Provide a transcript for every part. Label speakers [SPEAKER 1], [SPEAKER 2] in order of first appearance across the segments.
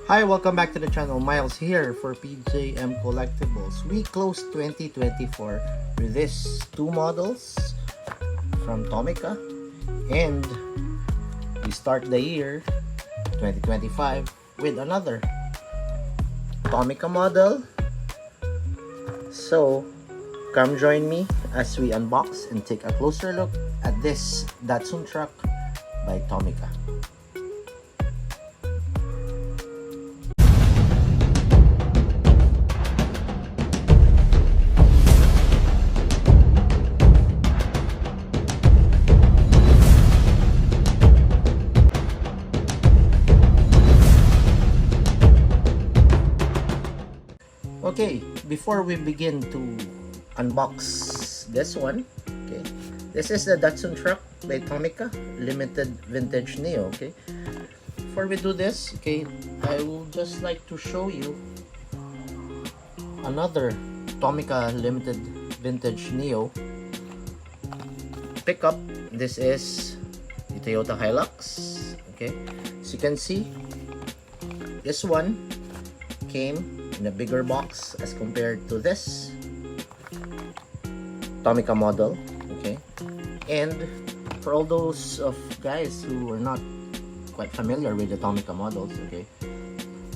[SPEAKER 1] Hi, welcome back to the channel. Miles here for PJM Collectibles. We closed 2024 with these two models from Tomica, and we start the year 2025 with another Tomica model. So come join me as we unbox and take a closer look at this Datsun Truck by Tomica. Okay, before we begin to unbox this one, okay, this is the Datsun Truck by Tomica Limited Vintage Neo. Okay, before we do this, okay, I would just like to show you another Tomica Limited Vintage Neo pickup. This is the Toyota Hilux. Okay, as you can see, this one came in a bigger box as compared to this Tomica model. Okay, and for all those of guys who are not quite familiar with the Tomica models, okay,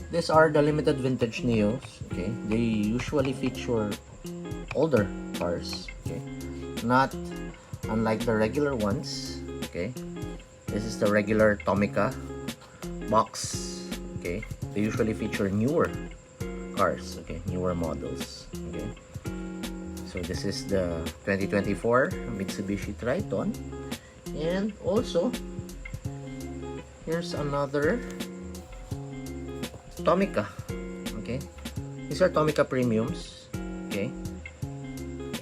[SPEAKER 1] these are the limited vintage Neos. Okay, they usually feature older cars. Okay, not unlike the regular ones. Okay, this is the regular Tomica box. Okay, they usually feature newer cars, okay, newer models. Okay, so this is the 2024 Mitsubishi Triton, and also here's another Tomica. Okay, these are Tomica premiums. Okay,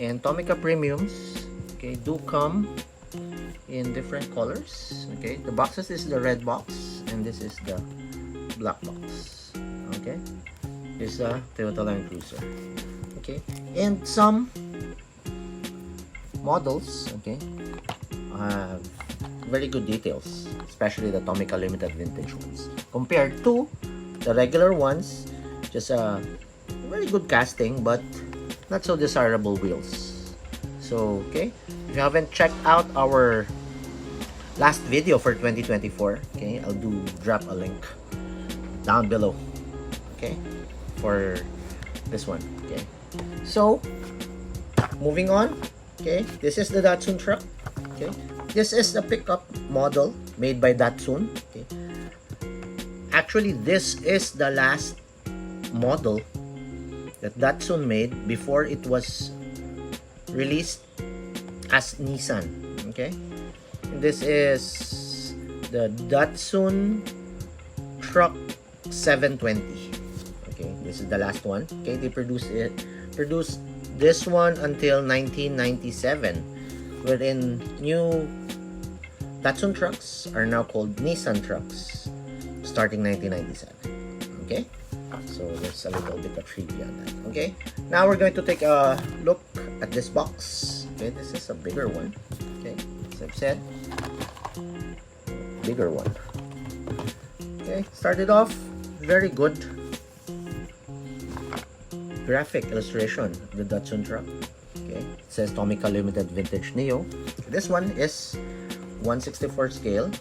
[SPEAKER 1] and Tomica premiums, okay, do come in different colors. Okay, the boxes is the red box and this is the black box. Okay, this is a Toyota Land Cruiser. Okay, and some models, okay, have very good details, especially the Tomica Limited Vintage ones compared to the regular ones. Just a very good casting but not so desirable wheels. So okay, if you haven't checked out our last video for 2024, okay, I'll drop a link down below, okay, for this one. Okay, so moving on. Okay, this is the Datsun Truck. Okay, this is the pickup model made by Datsun. Okay, actually this is the last model that Datsun made before it was released as Nissan. Okay, this is the Datsun Truck 720. Okay, this is the last one. Okay, they produced this one until 1997, wherein new Datsun trucks are now called Nissan trucks starting 1997. Okay, so there's a little bit of trivia on that. Okay, now we're going to take a look at this box. Okay, this is a bigger one. Okay, as I've said, bigger one. Okay, started off very good graphic illustration of the Datsun Truck. Okay, it says Tomica Limited Vintage Neo. This one is 1/64 scale.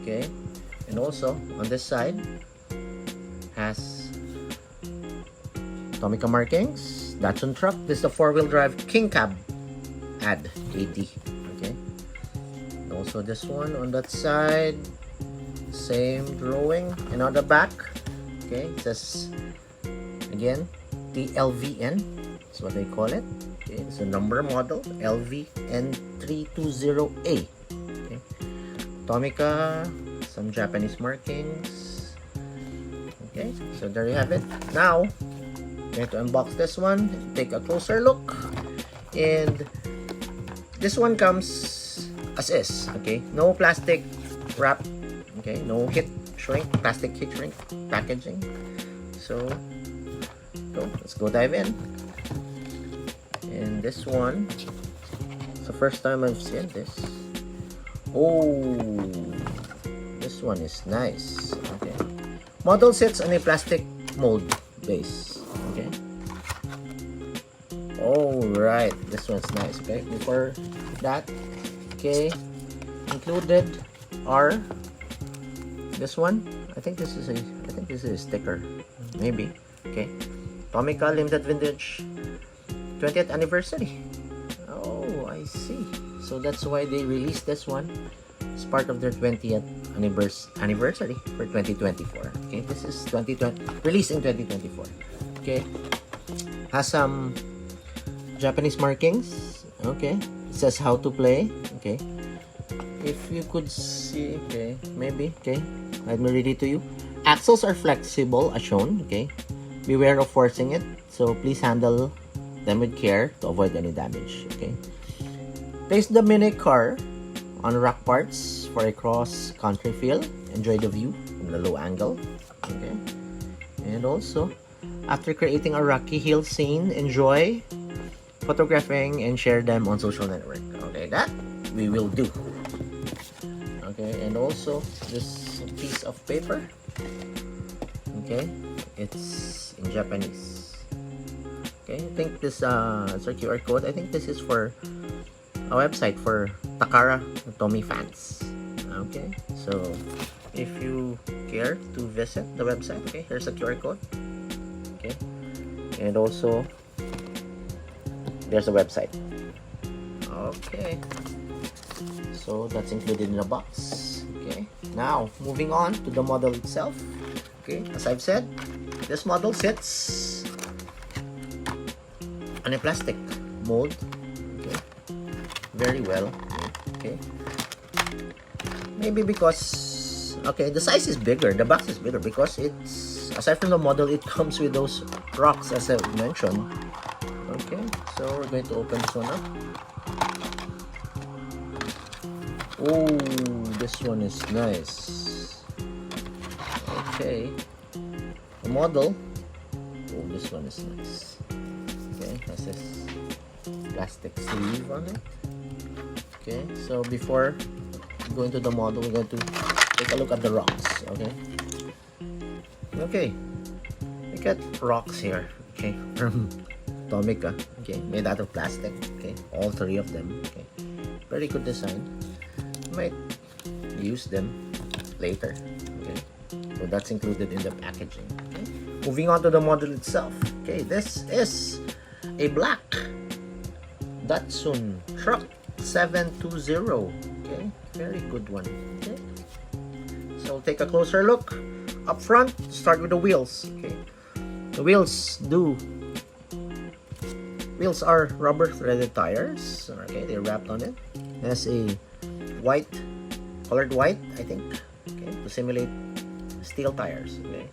[SPEAKER 1] Okay, and also on this side has Tomica markings, Datsun Truck. This is the 4-wheel drive King Cab AD. Okay, and also this one on that side, same drawing, and on the back, okay, it says again TLVN, that's what they call it. Okay, it's a number model LVN320A. Okay, Tomica, some Japanese markings. Okay, so there you have it. Now I'm going to unbox this one, take a closer look, and this one comes as is. Okay, no plastic wrap. Okay, no plastic heat shrink packaging. So let's go dive in. And this one, it's the first time I've seen this. Oh, this one is nice. Okay, Model sits on a plastic mold base. Okay. Oh, right. This one's nice. Okay. Before that, okay, included are this one. I think this is a sticker. Maybe. Okay. Tomica Limited Vintage 20th anniversary. Oh, I see. So that's why they released this one. It's part of their 20th anniversary for 2024. Okay, this is 2020, released in 2024. Okay, has some Japanese markings. Okay, it says how to play. Okay, if you could see, okay, maybe, okay, let me read it to you. Axles are flexible as shown. Okay, beware of forcing it, so please handle them with care to avoid any damage. Okay, place the mini car on rack parts for a cross-country feel. Enjoy the view from the low angle. Okay, and also after creating a rocky hill scene, enjoy photographing and share them on social network. Okay, that we will do. Okay, and also this piece of paper. Okay, it's in Japanese. Okay, I think this is a QR code. I think this is for a website for Takara Tomy fans. Okay, so if you care to visit the website, okay, here's a QR code. Okay, and also there's a website. Okay, so that's included in the box. Okay, now moving on to the model itself. Okay, as I've said, this model sits on a plastic mold. Okay, very well. Okay, maybe because, okay, the size is bigger, the box is bigger because it's, aside from the model, it comes with those rocks as I mentioned. Okay, so we're going to open this one up. Oh, this one is nice. Okay, the model. Oh, this one is nice. Okay, has this plastic sleeve on it. Okay, so before going to the model, we're going to take a look at the rocks. Okay, okay, we got rocks here. Okay, from Tomica. Okay, made out of plastic. Okay, all three of them. Okay, very good design. Might use them later. Okay, so that's included in the packaging. Okay, moving on to the model itself. Okay, this is a black Datsun Truck 720. Okay, very good one. Okay, so take a closer look. Up front, start with the wheels. Okay, the wheels are rubber threaded tires. Okay, they're wrapped on it. There's a white, colored white, I think. Okay, to simulate steel tires. Okay,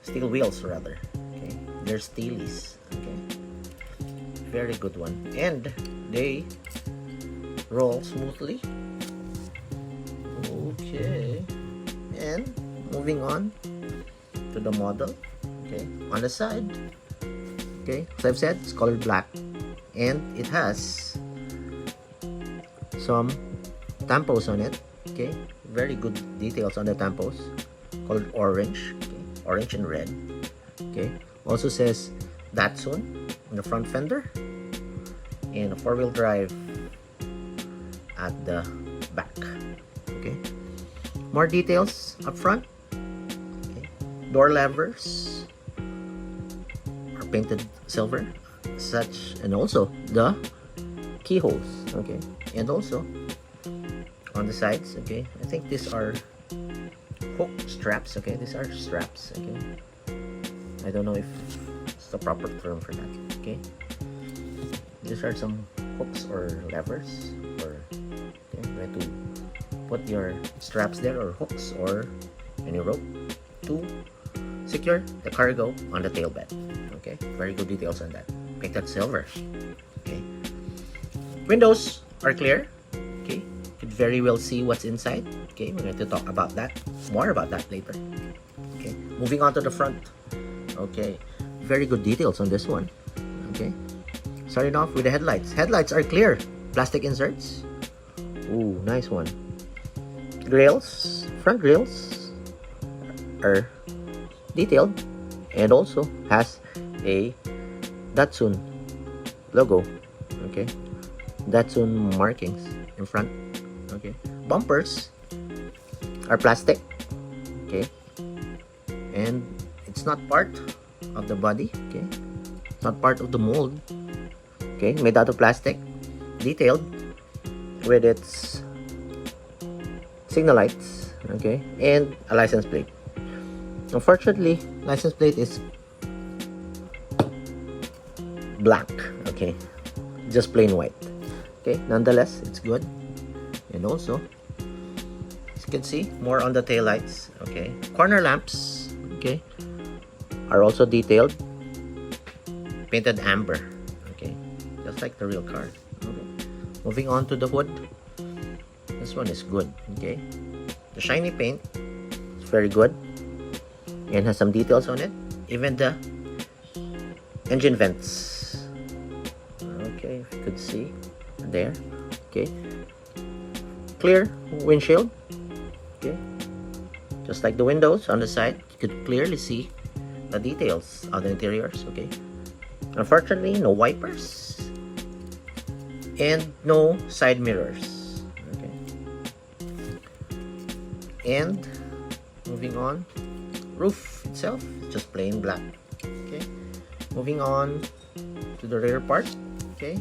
[SPEAKER 1] steel wheels rather. Okay, they're steelies. Okay, very good one, and they roll smoothly. Okay, and moving on to the model. Okay, on the side, okay, as I've said, it's colored black, and it has some tampos on it. Okay, very good details on the tampos, colored orange. Okay, orange and red. Okay, also says Datsun on the front fender, and a 4-wheel drive at the back. Okay, more details up front. Okay, door levers are painted silver, such, and also the keyholes. Okay, and also on the sides. Okay, I think these are hook straps. Okay, these are straps. Okay, I don't know if it's the proper term for that. Okay, these are some hooks or levers, or okay, where to put your straps there, or hooks, or any rope to secure the cargo on the tail bed. Okay, very good details on that. Painted silver. Okay, windows are clear. Okay, you could very well see what's inside. Okay, we're going to talk about that, more about that later. Okay, moving on to the front. Okay, very good details on this one. Okay, starting off with the headlights. Headlights are clear, plastic inserts. Ooh, nice one. Grills, front grills are detailed, and also has a Datsun logo. Okay, Datsun markings in front. Okay, bumpers are plastic. Okay, and it's not part of the body. Okay, it's not part of the mold. Okay, made out of plastic, detailed with its signal lights. Okay, and a license plate. Unfortunately, license plate is black. Okay, just plain white. Okay, nonetheless, it's good. And also, as you can see, more on the tail lights. Okay, corner lamps. Okay, are also detailed, painted amber. Okay, just like the real car. Okay, moving on to the hood. This one is good. Okay, the shiny paint is very good and has some details on it. Even the engine vents. Okay, if you could see there. Okay, clear windshield. Okay, just like the windows on the side, you could clearly see the details of the interiors. Okay, unfortunately, no wipers and no side mirrors. Okay, and moving on, roof itself just plain black. Okay, moving on to the rear part. Okay,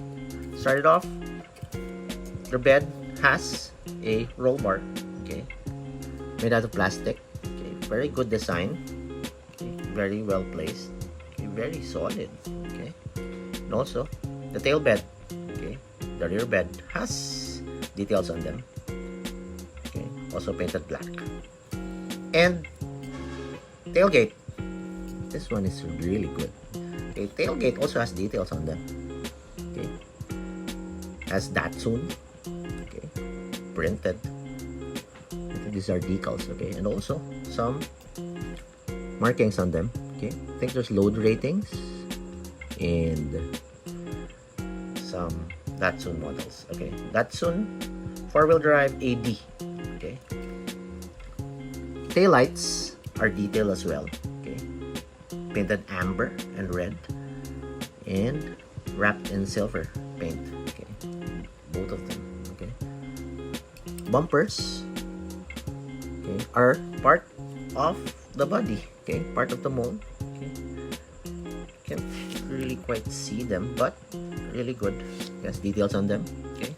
[SPEAKER 1] started off, the bed has a roll bar. Okay, made out of plastic. Okay, very good design. Okay, very well placed. Okay, very solid. Okay, and also the tail bed. Okay, the rear bed has details on them. Okay, also painted black. And tailgate. This one is really good. Okay, tailgate also has details on them. Okay, has Datsun. Okay, printed. I think these are decals. Okay, and also some markings on them. Okay, I think there's load ratings and some Datsun models. Okay, Datsun 4-wheel drive AD. Okay, tail lights are detailed as well. Okay, painted amber and red and wrapped in silver paint. Okay, both of them. Okay, bumpers, okay, are part of the body. Okay, part of the mold. Okay, can't really quite see them, but really good. Has details on them. Okay,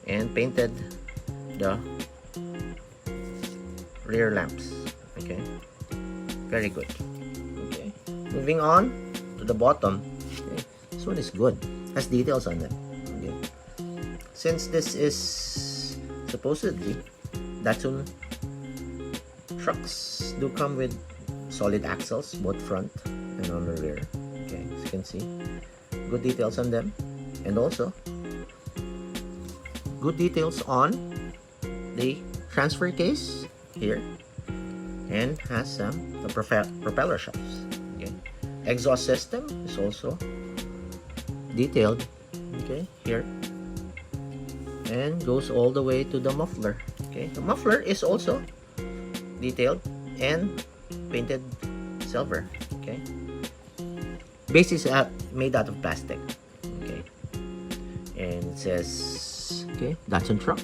[SPEAKER 1] and painted the rear lamps. Okay, very good. Okay, moving on to the bottom. Okay, this one is good, has details on them. Okay, since this is supposedly Datsun trucks do come with solid axles, both front and on the rear. Okay, as you can see, good details on them, and also good details on the transfer case here, and has the propeller shafts. Okay, exhaust system is also detailed. Okay, here, and goes all the way to the muffler. Okay, the muffler is also detailed and painted silver. Okay, base is made out of plastic. Okay, and it says, okay, Datsun Truck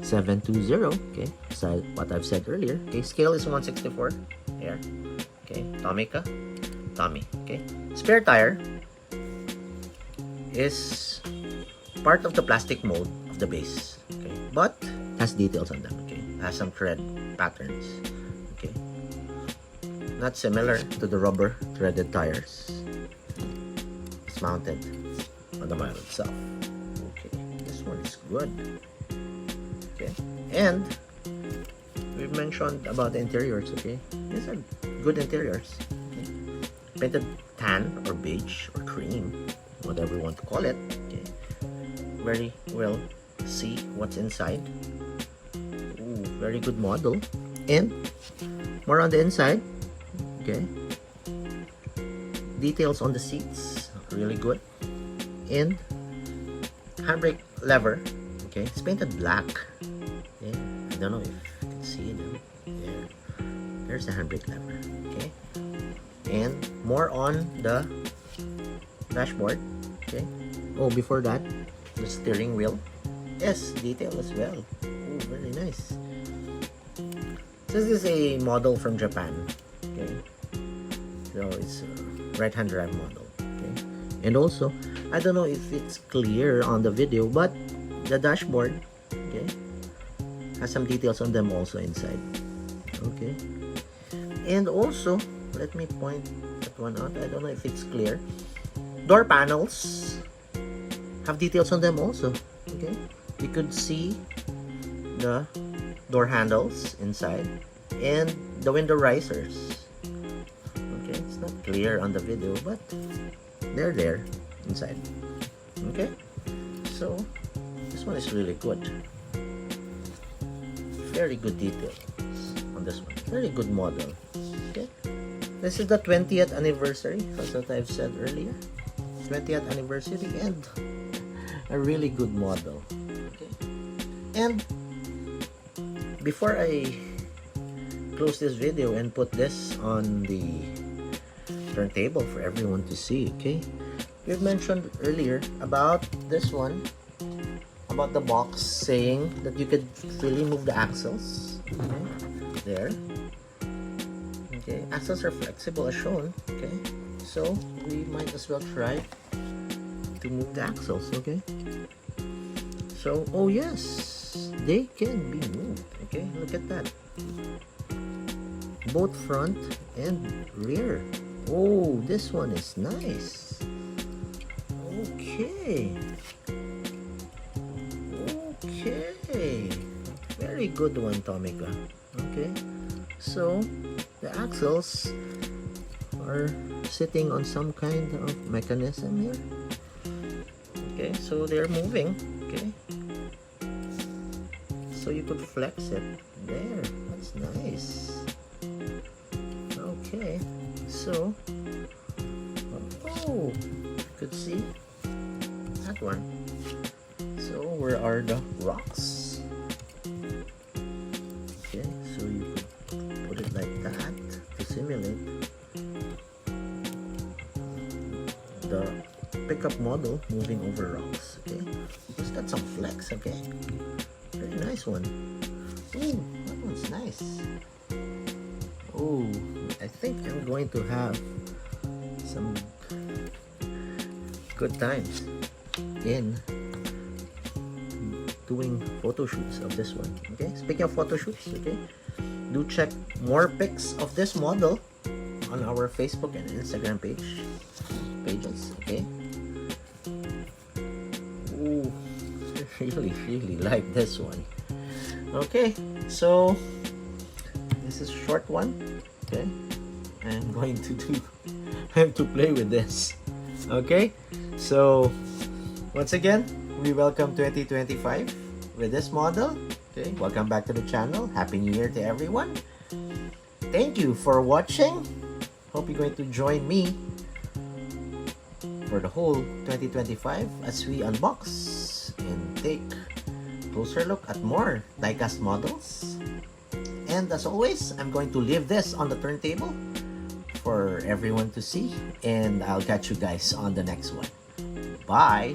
[SPEAKER 1] 720. Okay, so what I've said earlier. Okay, scale is 1/64 here. Okay, Tomica, Tommy. Okay, spare tire is part of the plastic mold of the base. Okay, but has details on them. Okay, has some thread patterns. Okay, not similar to the rubber threaded tires. It's mounted on the model itself. Okay, this one is good. Okay, and we've mentioned about the interiors. Okay, these are good interiors. Okay, painted tan or beige or cream, whatever you want to call it. Okay, very well see what's inside. Ooh, very good model. And more on the inside. Okay, details on the seats, really good. And handbrake lever. Okay, it's painted black. Okay, I don't know if you can see them. Yeah, There's the handbrake lever. Okay, and more on the dashboard. Okay. Oh, before that, the steering wheel. Yes, detail as well. Oh, very nice. So this is a model from Japan. Okay. So it's a right-hand drive model. Okay. And also, I don't know if it's clear on the video, but the dashboard, okay, has some details on them also inside. Okay. And also, let me point that one out. I don't know if it's clear. Door panels have details on them also. Okay, you could see the door handles inside and the window risers. Okay, it's not clear on the video, but they're there inside. Okay, so this one is really good. Very good details on this one. Very good model. Okay, this is the 20th anniversary, as what I've said earlier. 20th anniversary and a really good model. Okay, and before I close this video and put this on the turntable for everyone to see, okay, we've mentioned earlier about this one, about the box saying that you could freely move the axles. Okay, there. Okay, axles are flexible as shown. Okay, so we might as well try to move the axles. Okay, so oh yes, they can be moved. Okay, look at that, both front and rear. Oh, this one is nice. Okay, very good one, Tomica. Okay, so the axles are sitting on some kind of mechanism here. Okay, so they're moving. Okay, so you could flex it there. That's nice. Okay, so oh, you could see that one. So where are the rocks? Okay, so you could put it like that to simulate the pickup model moving over rocks. Okay, because that's some flex. Okay, very nice one. Ooh, that one's nice. Oh, I think I'm going to have some good times in doing photo shoots of this one. Okay, speaking of photo shoots, okay, do check more pics of this model on our Facebook and Instagram pages. Okay. Ooh, really like this one. Okay, so this is a short one. Okay, I'm going to I have to play with this. Okay, so once again, we welcome 2025 with this model. Okay, welcome back to the channel. Happy New Year to everyone. Thank you for watching. Hope you're going to join me for the whole 2025 as we unbox and take a closer look at more diecast models. And as always, I'm going to leave this on the turntable for everyone to see, and I'll catch you guys on the next one. Bye!